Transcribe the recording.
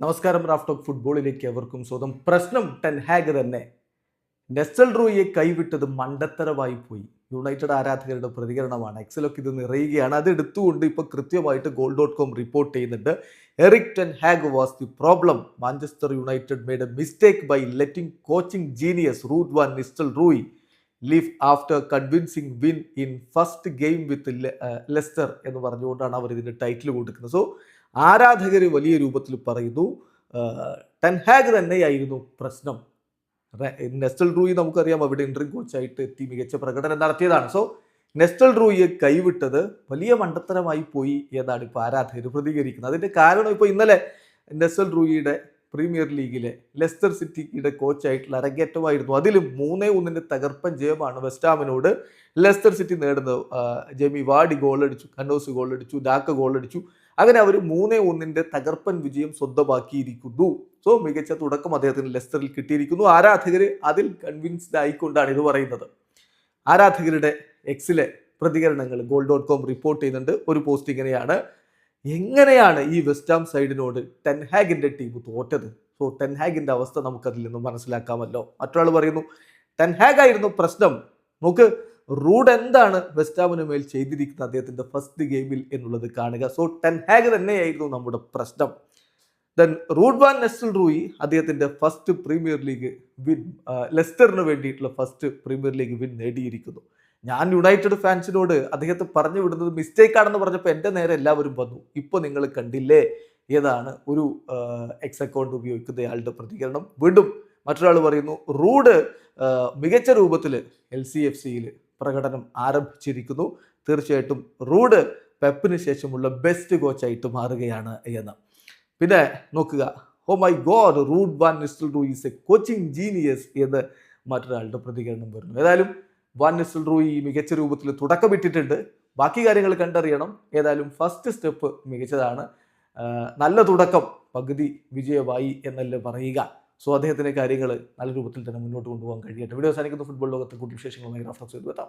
നമസ്കാരം. Raf talk ഫുട്ബോളിലേക്ക് അവർക്കും സ്വന്തം. പ്രശ്നം ടെൻ ഹാഗ് തന്നെ. നെസ്റ്റൽ റൂയിയെ കൈവിട്ടത് മണ്ടത്തരമായി പോയി. യുണൈറ്റഡ് ആരാധകരുടെ പ്രതികരണമാണ്. എക്സലൊക്കെ ഇത് നിറയുകയാണ്. അത് എടുത്തുകൊണ്ട് ഇപ്പോൾ കൃത്യമായിട്ട് goal.com റിപ്പോർട്ട് ചെയ്യുന്നുണ്ട്. Erik ten Hag was the problem. Manchester United made a mistake by letting coaching genius Ruud van Nistelrooy leave after convincing win in first game with Leicester എന്ന് പറഞ്ഞുകൊണ്ടാണ് അവർ ഇതിൻ്റെ ടൈറ്റിൽ കൊടുക്കുന്നത്. So ആരാധകർ വലിയ രൂപത്തിൽ പറയുന്നു ten Hag തന്നെയായിരുന്നു പ്രശ്നം. നെസ്റ്റൽ റൂയി നമുക്കറിയാം അവിടെ ഇൻട്രിം കോച്ചായിട്ട് എത്തി മികച്ച പ്രകടനം നടത്തിയതാണ്. സോ നെസ്റ്റൽ റൂയിയെ കൈവിട്ടത് വലിയ മണ്ടത്തരമായി പോയി എന്നാണ് ഇപ്പോൾ ആരാധകർ പ്രതികരിക്കുന്നത്. അതിൻ്റെ കാരണം ഇപ്പോൾ ഇന്നലെ നെസ്റ്റൽ റൂയിയുടെ പ്രീമിയർ ലീഗിലെ ലെസ്റ്റർ സിറ്റിയുടെ കോച്ചായിട്ടുള്ള അരങ്ങേറ്റമായിരുന്നു. അതിലും 3-1 തകർപ്പൻ ജയമാണ് വെസ്റ്റാമിനോട് ലെസ്റ്റർ സിറ്റി നേടുന്നത്. ജെമി വാർഡി ഗോളടിച്ചു, കന്നോസ് ഗോളടിച്ചു, ഡാക്ക ഗോളടിച്ചു. അങ്ങനെ അവർ 3-1 തകർപ്പൻ വിജയം സ്വന്തമാക്കിയിരിക്കുന്നു. സോ മികച്ച തുടക്കം അദ്ദേഹത്തിന് ലെസ്റ്ററിൽ കിട്ടിയിരിക്കുന്നു. ആരാധകർ അതിൽ കൺവിൻസ്ഡ് ആയിക്കൊണ്ടാണ് ഇത് പറയുന്നത്. ആരാധകരുടെ എക്സിലെ പ്രതികരണങ്ങൾ goal.com റിപ്പോർട്ട് ചെയ്യുന്നുണ്ട്. ഒരു പോസ്റ്റ് ഇങ്ങനെയാണ്: എങ്ങനെയാണ് ഈ വെസ്റ്റാം സൈഡിനോട് ടെൻ ഹാഗിന്റെ ടീം തോറ്റത്? സോ ടെൻ ഹാഗിന്റെ അവസ്ഥ നമുക്കതിൽ നിന്നും മനസ്സിലാക്കാമല്ലോ. മറ്റൊരാൾ പറയുന്നു ടെൻ ഹാഗ് ആയിരുന്നു പ്രശ്നം. നമുക്ക് റൂഡ് എന്താണ് വെസ്റ്റാമിന് മേൽ ചെയ്തിരിക്കുന്നത് അദ്ദേഹത്തിന്റെ ഫസ്റ്റ് ഗെയിമിൽ എന്നുള്ളത് കാണുക. സോ ടെൻ ഹാഗ് തന്നെയായിരുന്നു നമ്മുടെ പ്രശ്നം. ദെൻ റൂഡ് വാൻ നെസ്റ്റൽ റൂയി അദ്ദേഹത്തിന്റെ ഫസ്റ്റ് പ്രീമിയർ ലീഗ് വിൻ, ലെസ്റ്ററിന് വേണ്ടിയിട്ടുള്ള ഫസ്റ്റ് പ്രീമിയർ ലീഗ് വിൻ നേടിയിരിക്കുന്നു. ഞാൻ യുണൈറ്റഡ് ഫാൻസിനോട് അദ്ദേഹത്തെ പറഞ്ഞു വിടുന്നത് മിസ്റ്റേക്ക് ആണെന്ന് പറഞ്ഞപ്പോൾ എൻ്റെ നേരെ എല്ലാവരും വന്നു. ഇപ്പോൾ നിങ്ങൾ കണ്ടില്ലേ ഏതാണ് ഒരു എക്സ് അക്കൗണ്ട് ഉപയോഗിക്കുന്നയാളുടെ പ്രതികരണം. വീണ്ടും മറ്റൊരാൾ പറയുന്നു റൂഡ് മികച്ച രൂപത്തിൽ LCFCയിൽ പ്രകടനം ആരംഭിച്ചിരിക്കുന്നു. തീർച്ചയായിട്ടും റൂഡ് പെപ്പിന് ശേഷമുള്ള ബെസ്റ്റ് കോച്ചായിട്ട് മാറുകയാണ് എന്ന്. പിന്നെ നോക്കുക, oh my God, Ruud van Nistelrooy is a coaching genius എന്ന് മറ്റൊരാളുടെ പ്രതികരണം വരുന്നു. ഏതായാലും വാൻ നിസ്റ്റൽ റൂയി മികച്ച രൂപത്തിൽ തുടക്കമിട്ടിട്ടുണ്ട്. ബാക്കി കാര്യങ്ങൾ കണ്ടറിയണം. ഏതായാലും ഫസ്റ്റ് സ്റ്റെപ്പ് മികച്ചതാണ്. നല്ല തുടക്കം പകുതി വിജയമായി എന്നല്ലേ പറയുക. സോ അദ്ദേഹത്തിൻ്റെ കാര്യങ്ങൾ നല്ല രൂപത്തിൽ തന്നെ മുന്നോട്ട് കൊണ്ടുപോകാൻ കഴിയട്ടെ. വീഡിയോ അവസാനിക്കുന്ന ഫുട്ബോൾ ലോകത്തെ കൂടുതൽ വിശേഷങ്ങളുമായി റാഫ് ടോക്സ് എത്താം.